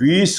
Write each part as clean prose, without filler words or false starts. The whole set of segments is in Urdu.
20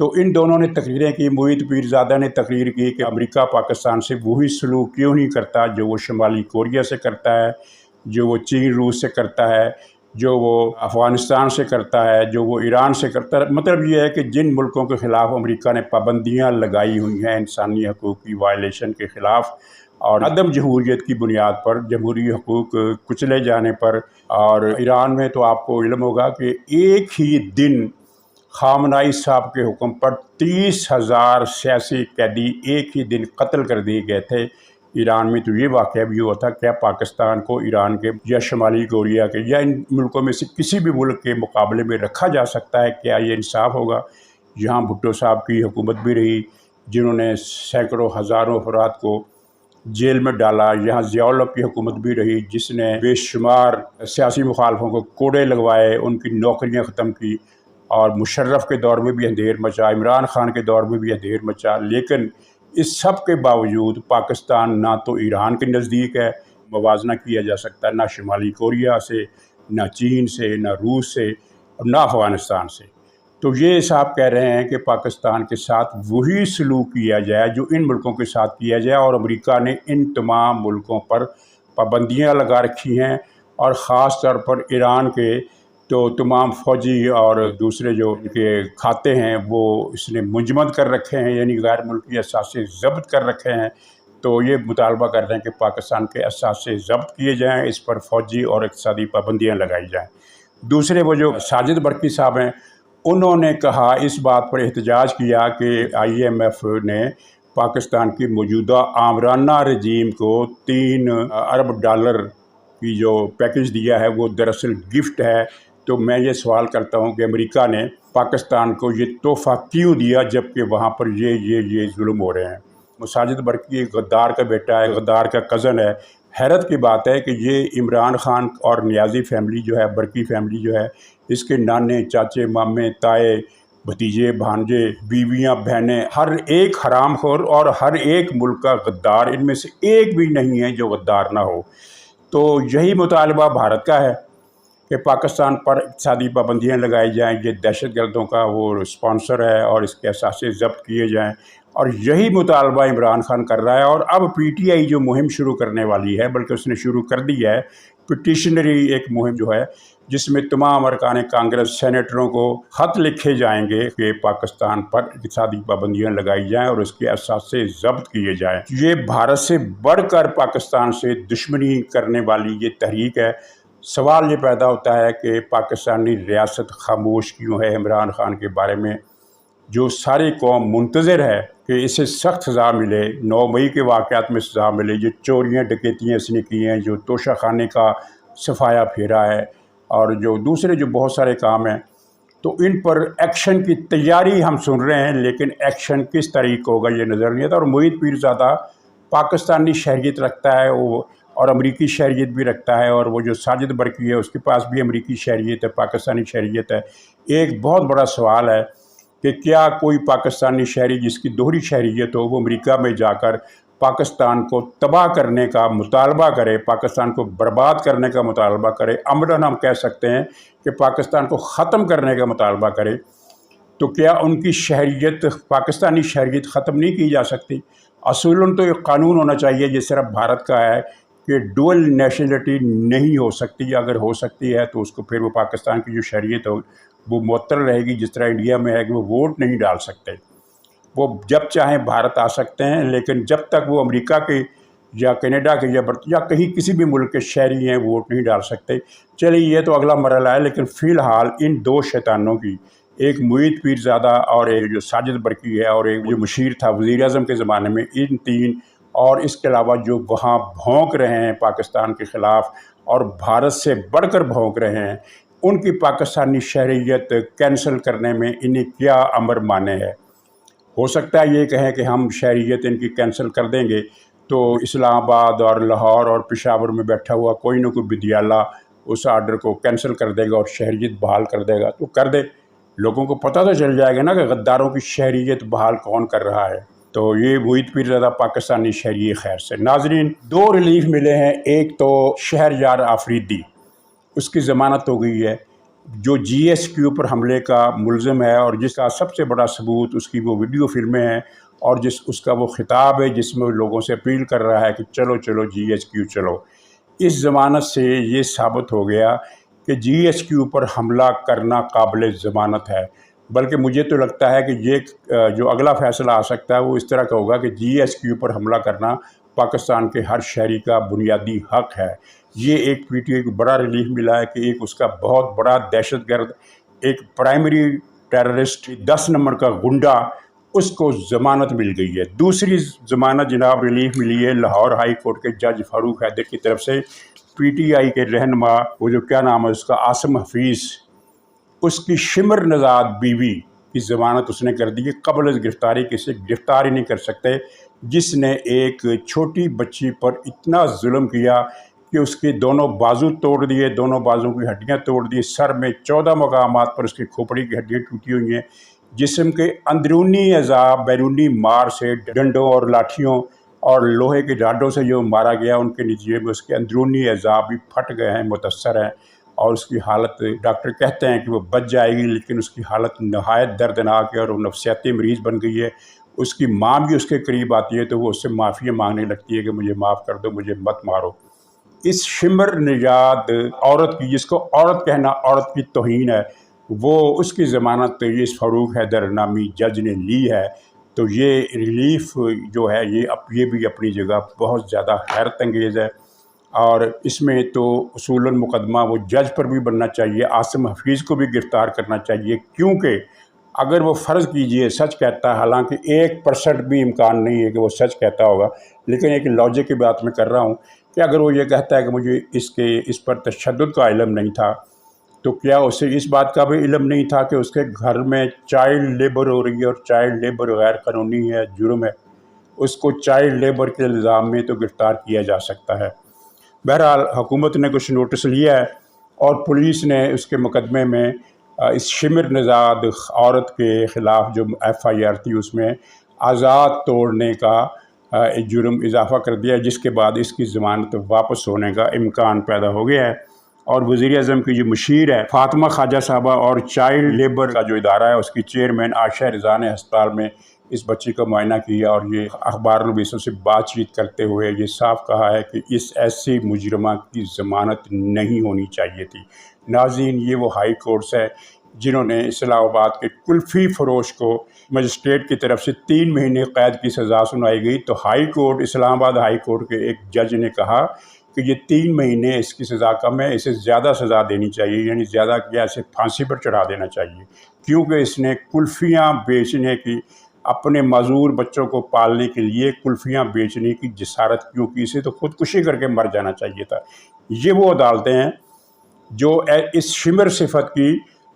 تو ان دونوں نے تقریریں کی۔ محیط پیرزادہ نے تقریر کی کہ امریکہ پاکستان سے وہی سلوک کیوں نہیں کرتا جو وہ شمالی کوریا سے کرتا ہے، جو وہ چین روس سے کرتا ہے، جو وہ افغانستان سے کرتا ہے، جو وہ ایران سے کرتا ہے۔ مطلب یہ ہے کہ جن ملکوں کے خلاف امریکہ نے پابندیاں لگائی ہوئی ہیں انسانی حقوق کی وائلیشن کے خلاف اور عدم جمہوریت کی بنیاد پر، جمہوری حقوق کچلے جانے پر، اور ایران میں تو آپ کو علم ہوگا کہ ایک ہی دن خامنائی صاحب کے حکم پر 30,000 سیاسی قیدی ایک ہی دن قتل کر دیے گئے تھے ایران میں۔ تو یہ واقعہ بھی ہوا تھا۔ کیا پاکستان کو ایران کے یا شمالی کوریا کے یا ان ملکوں میں سے کسی بھی ملک کے مقابلے میں رکھا جا سکتا ہے؟ کیا یہ انصاف ہوگا؟ یہاں بھٹو صاحب کی حکومت بھی رہی جنہوں نے سینکڑوں ہزاروں افراد کو جیل میں ڈالا۔ یہاں ضیاء الحق کی حکومت بھی رہی جس نے بے شمار سیاسی مخالفوں کو کوڑے لگوائے، ان کی نوکریاں ختم کی، اور مشرف کے دور میں بھی اندھیر مچا، عمران خان کے دور میں بھی اندھیر مچا۔ لیکن اس سب کے باوجود پاکستان نہ تو ایران کے نزدیک ہے، موازنہ کیا جا سکتا ہے، نہ شمالی کوریا سے، نہ چین سے، نہ روس سے، اور نہ افغانستان سے۔ تو یہ صاحب کہہ رہے ہیں کہ پاکستان کے ساتھ وہی سلوک کیا جائے جو ان ملکوں کے ساتھ کیا جائے، اور امریکہ نے ان تمام ملکوں پر پابندیاں لگا رکھی ہیں، اور خاص طور پر ایران کے تو تمام فوجی اور دوسرے جو ان کے کھاتے ہیں وہ اس نے منجمد کر رکھے ہیں، یعنی غیر ملکی اثاثے ضبط کر رکھے ہیں۔ تو یہ مطالبہ کر رہے ہیں کہ پاکستان کے اثاثے ضبط کیے جائیں، اس پر فوجی اور اقتصادی پابندیاں لگائی جائیں۔ دوسرے وہ جو ساجد برقی صاحب ہیں، انہوں نے کہا، اس بات پر احتجاج کیا کہ IMF نے پاکستان کی موجودہ آمرانہ رجیم کو $3 ارب کی جو پیکج دیا ہے وہ دراصل گفٹ ہے۔ تو میں یہ سوال کرتا ہوں کہ امریکہ نے پاکستان کو یہ تحفہ کیوں دیا جبکہ وہاں پر یہ ظلم ہو رہے ہیں؟ ساجد برقی ایک غدار کا بیٹا ہے، غدار کا کزن ہے۔ حیرت کی بات ہے کہ یہ عمران خان اور نیازی فیملی جو ہے، برقی فیملی جو ہے، اس کے نانے، چاچے، مامے، تائے، بھتیجے، بھانجے، بیویاں، بہنیں، ہر ایک حرام خور اور ہر ایک ملک کا غدار، ان میں سے ایک بھی نہیں ہے جو غدار نہ ہو۔ تو یہی مطالبہ بھارت کا ہے کہ پاکستان پر اقتصادی پابندیاں لگائی جائیں، یہ دہشت گردوں کا وہ اسپانسر ہے اور اس کے اثاثے ضبط کیے جائیں، اور یہی مطالبہ عمران خان کر رہا ہے۔ اور اب PTI جو مہم شروع کرنے والی ہے، بلکہ اس نے شروع کر دی ہے، پٹیشنری ایک مہم جو ہے جس میں تمام ارکان کانگریس، سینیٹروں کو خط لکھے جائیں گے کہ پاکستان پر اقتصادی پابندیاں لگائی جائیں اور اس کے اثاثے ضبط کیے جائیں۔ یہ بھارت سے بڑھ کر پاکستان سے دشمنی کرنے والی یہ تحریک ہے۔ سوال یہ پیدا ہوتا ہے کہ پاکستانی ریاست خاموش کیوں ہے عمران خان کے بارے میں، جو ساری قوم منتظر ہے کہ اسے سخت سزا ملے، 9 مئی کے واقعات میں سزا ملے، جو چوریاں ڈکیتیاں اس نے کی ہیں، جو توشہ خانے کا صفایا پھیرا ہے، اور جو دوسرے جو بہت سارے کام ہیں، تو ان پر ایکشن کی تیاری ہم سن رہے ہیں، لیکن ایکشن کس طریقے ہوگا یہ نظر نہیں آتا۔ اور محیط پیرزادہ پاکستانی شہریت رکھتا ہے وہ، اور امریکی شہریت بھی رکھتا ہے، اور وہ جو ساجد برقی ہے اس کے پاس بھی امریکی شہریت ہے، پاکستانی شہریت ہے۔ ایک بہت بڑا سوال ہے کہ کیا کوئی پاکستانی شہری جس کی دوہری شہریت ہو وہ امریکہ میں جا کر پاکستان کو تباہ کرنے کا مطالبہ کرے، پاکستان کو برباد کرنے کا مطالبہ کرے، عملاً ہم کہہ سکتے ہیں کہ پاکستان کو ختم کرنے کا مطالبہ کرے، تو کیا ان کی شہریت، پاکستانی شہریت ختم نہیں کی جا سکتی؟ اصولاً تو یہ قانون ہونا چاہیے جس طرح بھارت کا ہے کہ ڈوئل نیشنلٹی نہیں ہو سکتی، اگر ہو سکتی ہے تو اس کو پھر وہ پاکستان کی جو شہریت ہو وہ معطل رہے گی، جس طرح انڈیا میں ہے کہ وہ ووٹ نہیں ڈال سکتے، وہ جب چاہیں بھارت آ سکتے ہیں، لیکن جب تک وہ امریکہ کے یا کینیڈا کے یا کہیں کسی بھی ملک کے شہری ہیں ووٹ نہیں ڈال سکتے۔ چلیے یہ تو اگلا مرحلہ ہے، لیکن فی الحال ان 2 شیطانوں کی، ایک محیط پیرزادہ اور ایک جو ساجد برقی ہے، اور ایک جو مشیر تھا وزیر اعظم کے زمانے میں، ان 3 اور اس کے علاوہ جو وہاں بھونک رہے ہیں پاکستان کے خلاف اور بھارت سے بڑھ کر بھونک رہے ہیں، ان کی پاکستانی شہریت کینسل کرنے میں انہیں کیا امر مانے ہے؟ ہو سکتا ہے یہ کہیں کہ ہم شہریت ان کی کینسل کر دیں گے تو اسلام آباد اور لاہور اور پشاور میں بیٹھا ہوا کوئی نہ کوئی بدیالہ اس آرڈر کو کینسل کر دے گا اور شہریت بحال کر دے گا، تو کر دے، لوگوں کو پتہ تو چل جائے گا نا کہ غداروں کی شہریت بحال کون کر رہا ہے۔ تو یہ محیط پیرزادہ پاکستانی شہری خیر سے۔ ناظرین، 2 ریلیف ملے ہیں، ایک تو شہریار آفریدی، اس کی ضمانت ہو گئی ہے، جو جی ایس کیو پر حملے کا ملزم ہے اور جس کا سب سے بڑا ثبوت اس کی وہ ویڈیو فلمیں ہیں اور اس کا وہ خطاب ہے جس میں وہ لوگوں سے اپیل کر رہا ہے کہ چلو چلو جی ایس کیو چلو، اس ضمانت سے یہ ثابت ہو گیا کہ جی ایس کیو پر حملہ کرنا قابل ضمانت ہے۔ بلکہ مجھے تو لگتا ہے کہ یہ جو اگلا فیصلہ آ سکتا ہے وہ اس طرح کا ہوگا کہ جی ایس کیو پر حملہ کرنا پاکستان کے ہر شہری کا بنیادی حق ہے۔ یہ ایک پی ٹی آئی کو بڑا ریلیف ملا ہے کہ ایک اس کا بہت بڑا دہشت گرد، ایک پرائمری ٹیررسٹ، 10 نمبر کا گنڈا، اس کو ضمانت مل گئی ہے۔ دوسری ضمانت جناب ریلیف ملی ہے لاہور ہائی کورٹ کے جج فاروق حیدر کی طرف سے، پی ٹی آئی کے رہنما، وہ جو کیا نام ہے اس کا، عاصم حفیظ، اس کی شمر نژاد بیوی کی ضمانت اس نے کر دی ہے قبل از گرفتاری، کسی گرفتار ہی نہیں کر سکتے جس نے ایک چھوٹی بچی پر اتنا ظلم کیا کہ اس کے دونوں بازو توڑ دیے، دونوں بازو کی ہڈیاں توڑ دی، سر میں 14 مقامات پر اس کی کھوپڑی کی ہڈیاں ٹوٹی ہوئی ہیں، جسم کے اندرونی اعضاء بیرونی مار سے، ڈنڈوں اور لاٹھیوں اور لوہے کے ڈانڈوں سے جو مارا گیا، ان کے نتیجے میں اس کے اندرونی اعضاء بھی پھٹ گئے ہیں، متاثر ہیں، اور اس کی حالت، ڈاکٹر کہتے ہیں کہ وہ بچ جائے گی لیکن اس کی حالت نہایت دردناک ہے اور وہ نفسیاتی مریض بن گئی ہے۔ اس کی ماں بھی اس کے قریب آتی ہے تو وہ اس سے معافی مانگنے لگتی ہے کہ مجھے معاف کر دو، مجھے مت مارو۔ اس شمر نژاد عورت کی، جس کو عورت کہنا عورت کی توہین ہے، وہ اس کی ضمانت اس فاروق حیدر نامی جج نے لی ہے۔ تو یہ ریلیف جو ہے یہ بھی اپنی جگہ بہت زیادہ حیرت انگیز ہے، اور اس میں تو اصولاً مقدمہ وہ جج پر بھی بننا چاہیے، عاصم حفیظ کو بھی گرفتار کرنا چاہیے، کیونکہ اگر وہ فرض کیجئے سچ کہتا ہے، حالانکہ 1% بھی امکان نہیں ہے کہ وہ سچ کہتا ہوگا، لیکن ایک لاجک کی بات میں کر رہا ہوں کہ اگر وہ یہ کہتا ہے کہ مجھے اس پر تشدد کا علم نہیں تھا، تو کیا اسے اس بات کا بھی علم نہیں تھا کہ اس کے گھر میں چائلڈ لیبر ہو رہی ہے، اور چائلڈ لیبر غیر قانونی ہے، جرم ہے، اس کو چائلڈ لیبر کے الزام میں تو گرفتار کیا جا سکتا ہے۔ بہرحال حکومت نے کچھ نوٹس لیا ہے اور پولیس نے اس کے مقدمے میں اس شمر نژاد عورت کے خلاف جو ایف آئی آر تھی اس میں آزاد توڑنے کا ایک جرم اضافہ کر دیا، جس کے بعد اس کی ضمانت واپس ہونے کا امکان پیدا ہو گیا ہے۔ اور وزیر اعظم کی جو مشیر ہے فاطمہ خواجہ صاحبہ، اور چائلڈ لیبر کا جو ادارہ ہے اس کی چیئرمین عائشہ رضا نے ہسپتال میں اس بچی کا معائنہ کیا، اور یہ اخبار نویسوں سے بات چیت کرتے ہوئے یہ صاف کہا ہے کہ اس ایسی مجرمہ کی ضمانت نہیں ہونی چاہیے تھی۔ ناظرین، یہ وہ ہائی کورٹس ہے جنہوں نے اسلام آباد کے کلفی فروش کو مجسٹریٹ کی طرف سے 3 مہینے قید کی سزا سنائی گئی، تو ہائی کورٹ، اسلام آباد ہائی کورٹ کے ایک جج نے کہا کہ یہ 3 مہینے اس کی سزا کم ہے، اسے زیادہ سزا دینی چاہیے، یعنی زیادہ کیا، اسے پھانسی پر چڑھا دینا چاہیے، کیونکہ اس نے کلفیاں بیچنے کی، اپنے معذور بچوں کو پالنے کے لیے کلفیاں بیچنے کی جسارت کیوں کی، اسے تو خودکشی کر کے مر جانا چاہیے تھا۔ یہ وہ عدالتیں ہیں جو اس شمر صفت کی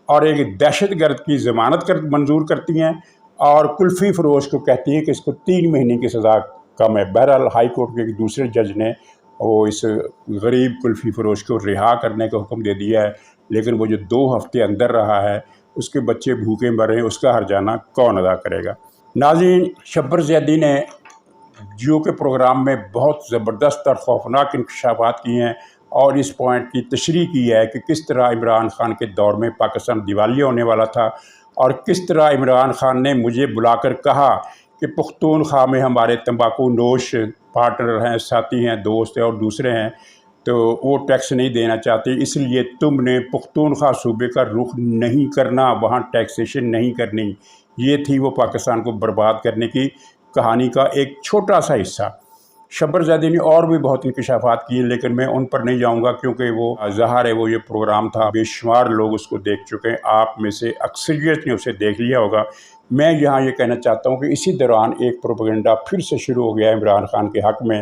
اور ایک دہشت گرد کی ضمانت منظور کرتی ہیں، اور کلفی فروش کو کہتی ہیں کہ اس کو 3 مہینے کی سزا کم ہے۔ بہرحال ہائی کورٹ کے ایک دوسرے جج نے وہ اس غریب کلفی فروش کو رہا کرنے کا حکم دے دیا ہے، لیکن وہ جو 2 ہفتے اندر رہا ہے، اس کے بچے بھوکے مرے، اس کا ہرجانہ کون ادا کرے گا؟ ناظرین، شبر زیدی نے جیو کے پروگرام میں بہت زبردست اور خوفناک انکشافات کیے ہیں، اور اس پوائنٹ کی تشریح کی ہے کہ کس طرح عمران خان کے دور میں پاکستان دیوالیہ ہونے والا تھا، اور کس طرح عمران خان نے مجھے بلا کر کہا کہ پختونخوا میں ہمارے تمباکو نوش پارٹنر ہیں، ساتھی ہیں، دوست ہیں اور دوسرے ہیں، تو وہ ٹیکس نہیں دینا چاہتے، اس لیے تم نے پختونخوا صوبے کا رخ نہیں کرنا، وہاں ٹیکسیشن نہیں کرنی۔ یہ تھی وہ پاکستان کو برباد کرنے کی کہانی کا ایک چھوٹا سا حصہ۔ شبر زیدی نے اور بھی بہت انکشافات کیے، لیکن میں ان پر نہیں جاؤں گا کیونکہ وہ ظاہر ہے وہ یہ پروگرام تھا، بے شمار لوگ اس کو دیکھ چکے ہیں، آپ میں سے اکثریت نے اسے دیکھ لیا ہوگا۔ میں یہاں یہ کہنا چاہتا ہوں کہ اسی دوران ایک پروپیگنڈا پھر سے شروع ہو گیا عمران خان کے حق میں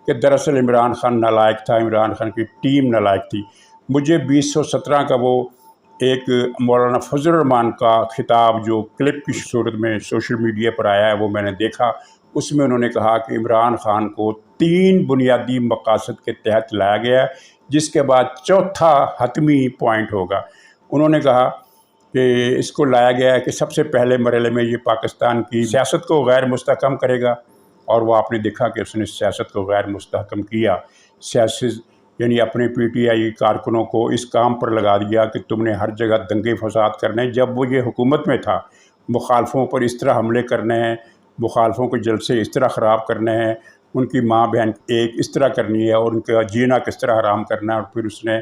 کہ دراصل عمران خان نالائق تھا، عمران خان کی ٹیم نالائق تھی۔ مجھے 2017 کا وہ ایک مولانا فضل الرحمان کا خطاب جو کلپ کی صورت میں سوشل میڈیا پر آیا ہے وہ میں نے دیکھا، اس میں انہوں نے کہا کہ عمران خان کو 3 بنیادی مقاصد کے تحت لایا گیا ہے، جس کے بعد چوتھا حتمی پوائنٹ ہوگا۔ انہوں نے کہا کہ اس کو لایا گیا ہے کہ سب سے پہلے مرحلے میں یہ پاکستان کی سیاست کو غیر مستحکم کرے گا، اور وہ آپ نے دیکھا کہ اس نے سیاست کو غیر مستحکم کیا۔ یعنی اپنے پی ٹی آئی کارکنوں کو اس کام پر لگا دیا کہ تم نے ہر جگہ دنگے فساد کرنے. جب وہ یہ حکومت میں تھا مخالفوں پر اس طرح حملے کرنے ہیں، مخالفوں کے جلسے اس طرح خراب کرنے ہیں، ان کی ماں بہن ایک اس طرح کرنی ہے اور ان کا جینا کس طرح حرام کرنا ہے. اور پھر اس نے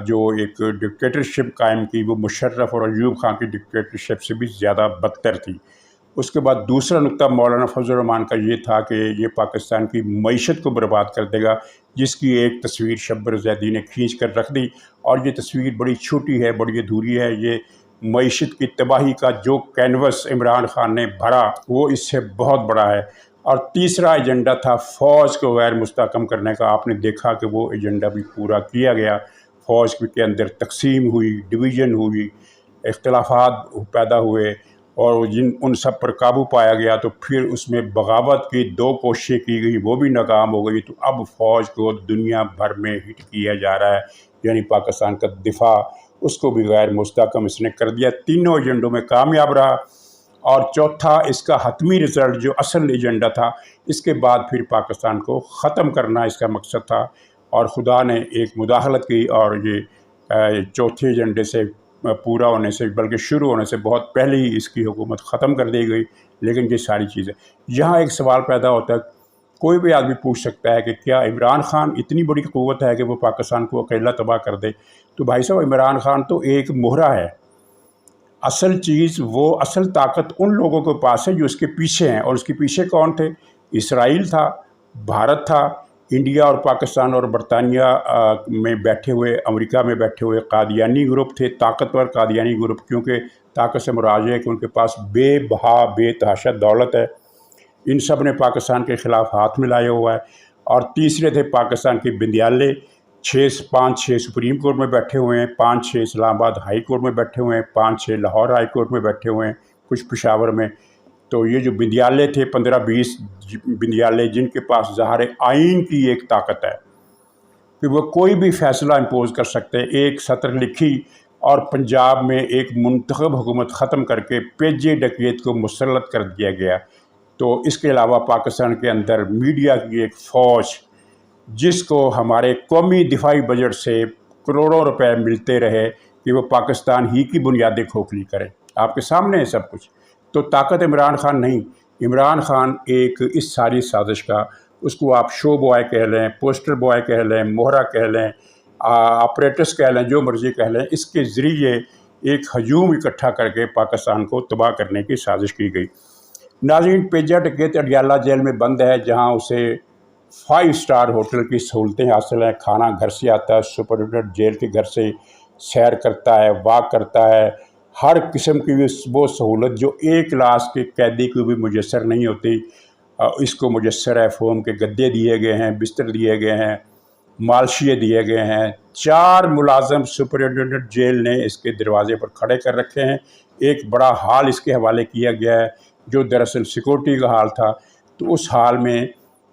جو ایک ڈکٹیٹرشپ قائم کی وہ مشرف اور ایوب خان کی ڈکٹیٹرشپ سے بھی زیادہ بدتر تھی. اس کے بعد دوسرا نقطہ مولانا فضل الرحمان کا یہ تھا کہ یہ پاکستان کی معیشت کو برباد کر دے گا، جس کی ایک تصویر شبر زیدی نے کھینچ کر رکھ دی. اور یہ تصویر بڑی چھوٹی ہے، بڑی ادھوری ہے. یہ معیشت کی تباہی کا جو کینوس عمران خان نے بھرا وہ اس سے بہت بڑا ہے. اور تیسرا ایجنڈا تھا فوج کو غیر مستحکم کرنے کا. آپ نے دیکھا کہ وہ ایجنڈا بھی پورا کیا گیا. فوج کے اندر تقسیم ہوئی، ڈویژن ہوئی، اختلافات پیدا ہوئے اور ان سب پر قابو پایا گیا. تو پھر اس میں بغاوت کی 2 کوششیں کی گئی، وہ بھی ناکام ہو گئی. تو اب فوج کو دنیا بھر میں ہٹ کیا جا رہا ہے، یعنی پاکستان کا دفاع اس کو بھی غیر مستحکم اس نے کر دیا. تینوں ایجنڈوں میں کامیاب رہا. اور چوتھا اس کا حتمی رزلٹ جو اصل ایجنڈا تھا، اس کے بعد پھر پاکستان کو ختم کرنا اس کا مقصد تھا. اور خدا نے ایک مداخلت کی اور یہ چوتھے ایجنڈے سے پورا ہونے سے بلکہ شروع ہونے سے بہت پہلے ہی اس کی حکومت ختم کر دی گئی. لیکن یہ ساری چیزیں یہاں ایک سوال پیدا ہوتا ہے، کوئی بھی آدمی پوچھ سکتا ہے کہ کیا عمران خان اتنی بڑی قوت ہے کہ وہ پاکستان کو اکیلا تباہ کر دے؟ تو بھائی صاحب، عمران خان تو ایک مہرہ ہے. اصل چیز، وہ اصل طاقت ان لوگوں کے پاس ہے جو اس کے پیچھے ہیں. اور اس کے پیچھے کون تھے؟ اسرائیل تھا، بھارت تھا، انڈیا اور پاکستان اور برطانیہ میں بیٹھے ہوئے، امریکہ میں بیٹھے ہوئے قادیانی گروپ تھے، طاقتور قادیانی گروپ. کیونکہ طاقت سے مراد ہے کہ ان کے پاس بے بہا بے تحاشا دولت ہے. ان سب نے پاکستان کے خلاف ہاتھ ملایا ہوا ہے. اور تیسرے تھے پاکستان کے بندیالے، 5-6 سپریم کورٹ میں بیٹھے ہوئے ہیں، 5-6 اسلام آباد ہائی کورٹ میں بیٹھے ہوئے ہیں، 5-6 لاہور ہائی کورٹ میں بیٹھے ہوئے ہیں، کچھ پشاور میں. تو یہ جو بندیالے تھے، 15-20 بندیالے، جن کے پاس ظاہر آئین کی ایک طاقت ہے کہ وہ کوئی بھی فیصلہ امپوز کر سکتے. ایک سطر لکھی اور پنجاب میں ایک منتخب حکومت ختم کر کے پیجے ڈکیت کو مسلط کر دیا گیا. تو اس کے علاوہ پاکستان کے اندر میڈیا کی ایک فوج، جس کو ہمارے قومی دفاعی بجٹ سے کروڑوں روپے ملتے رہے کہ وہ پاکستان ہی کی بنیادیں کھوکھلی کرے. آپ کے سامنے ہے سب کچھ. تو طاقت عمران خان نہیں. عمران خان ایک اس ساری سازش کا، اس کو آپ شو بوائے کہہ لیں، پوسٹر بوائے کہہ لیں، مہرہ کہہ لیں، آپریٹس کہہ لیں، جو مرضی کہہ لیں، اس کے ذریعے ایک ہجوم اکٹھا کر کے پاکستان کو تباہ کرنے کی سازش کی گئی. ناظرین، پیجا ڈکیت اڈیالہ جیل میں بند ہے، جہاں اسے 5 اسٹار ہوٹل کی سہولتیں حاصل ہیں. کھانا گھر سے آتا ہے، سپرنٹینڈنٹ جیل کے گھر سے سیر کرتا ہے، واک کرتا ہے. ہر قسم کی وہ سہولت جو ایک کلاس کے قیدی کو بھی میسر نہیں ہوتی، اس کو میسر ہے. فوم کے گدے دیے گئے ہیں، بستر دیے گئے ہیں، مالشیے دیے گئے ہیں. 4 ملازم سپرنٹینڈنٹ جیل نے اس کے دروازے پر کھڑے کر رکھے ہیں. ایک بڑا ہال اس کے حوالے کیا گیا ہے جو دراصل سیکورٹی کا ہال تھا. تو اس ہال میں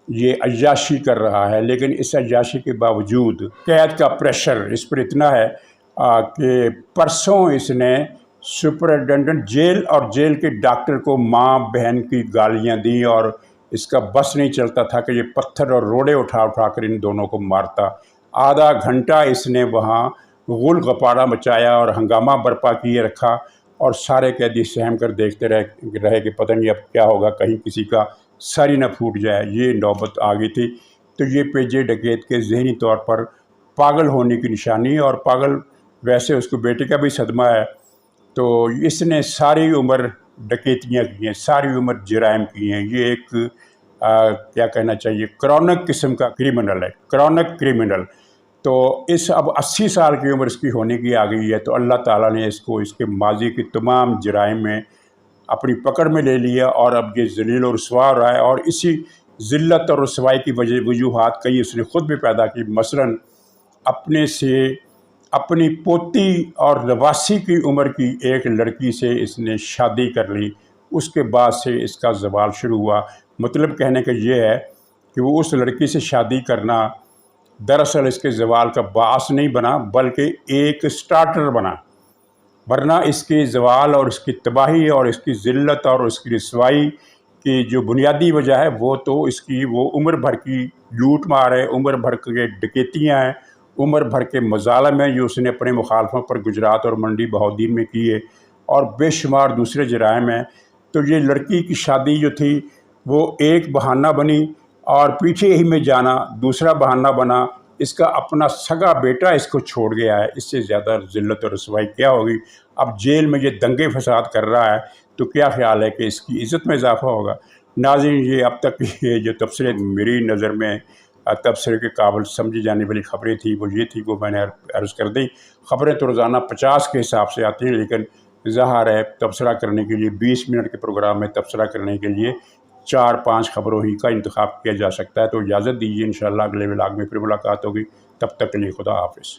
یہ عیاشی کر رہا ہے. لیکن اس عیاشی کے باوجود قید کا پریشر اس پر اتنا ہے کہ پرسوں اس نے سپرنٹینڈنٹ جیل اور جیل کے ڈاکٹر کو ماں بہن کی گالیاں دیں اور اس کا بس نہیں چلتا تھا کہ یہ پتھر اور روڑے اٹھا اٹھا کر ان دونوں کو مارتا. آدھا گھنٹہ اس نے وہاں غل غپارہ مچایا اور ہنگامہ برپا کیے رکھا. اور سارے قیدی سہم کر دیکھتے رہے کہ پتہ نہیں اب کیا ہوگا، کہیں کسی کا سر ہی نہ پھوٹ جائے. یہ نوبت آ گئی تھی. تو یہ پیجے ڈکیت کے ذہنی طور پر پاگل ہونے کی نشانی، اور پاگل ویسے اس کو بیٹے کا بھی صدمہ ہے. تو اس نے ساری عمر ڈکیتیاں کی ہیں، ساری عمر جرائم کی ہیں. یہ ایک کیا کہنا چاہیے، کرونک قسم کا کرمنل ہے، کرونک کرمنل. تو اب 80 سال کی عمر اس کی ہونے کی آ گئی ہے. تو اللہ تعالیٰ نے اس کو اس کے ماضی کی تمام جرائم میں اپنی پکڑ میں لے لیا، اور اب یہ ذلیل و رسوا ہو رہا ہے. اور اسی ذلت اور رسوائی کی وجوہات کئی اس نے خود بھی پیدا کی. مثلاً اپنی پوتی اور نواسی کی عمر کی ایک لڑکی سے اس نے شادی کر لی. اس کے بعد سے اس کا زوال شروع ہوا. مطلب کہنے کا یہ ہے کہ وہ اس لڑکی سے شادی کرنا دراصل اس کے زوال کا باعث نہیں بنا، بلکہ ایک سٹارٹر بنا. ورنہ اس کے زوال اور اس کی تباہی اور اس کی ذلت اور اس کی رسوائی کہ جو بنیادی وجہ ہے وہ تو اس کی وہ عمر بھر کی لوٹ مار ہے، عمر بھر کے ڈکیتیاں ہیں، عمر بھر کے مظالم ہیں جو اس نے اپنے مخالفوں پر گجرات اور منڈی بہودین میں کیے، اور بے شمار دوسرے جرائم ہیں۔ تو یہ لڑکی کی شادی جو تھی وہ ایک بہانہ بنی، اور پیچھے ہی میں جانا دوسرا بہانہ بنا۔ اس کا اپنا سگا بیٹا اس کو چھوڑ گیا ہے، اس سے زیادہ ذلت اور رسوائی کیا ہوگی؟ اب جیل میں یہ دنگے فساد کر رہا ہے تو کیا خیال ہے کہ اس کی عزت میں اضافہ ہوگا؟ ناظرین، یہ اب تک یہ جو تبصرے میری نظر میں تبصرے کے قابل سمجھی جانے والی خبریں تھیں وہ یہ تھی، وہ میں نے عرض کر دی۔ خبریں تو روزانہ 50 کے حساب سے آتی ہیں، لیکن ظاہر ہے تبصرہ کرنے کے لیے 20 منٹ کے پروگرام میں تبصرہ کرنے کے لیے 4-5 خبروں ہی کا انتخاب کیا جا سکتا ہے۔ تو اجازت دیجیے، انشاءاللہ اگلے ولاگ میں پھر ملاقات ہوگی۔ تب تک کے لیے خدا حافظ۔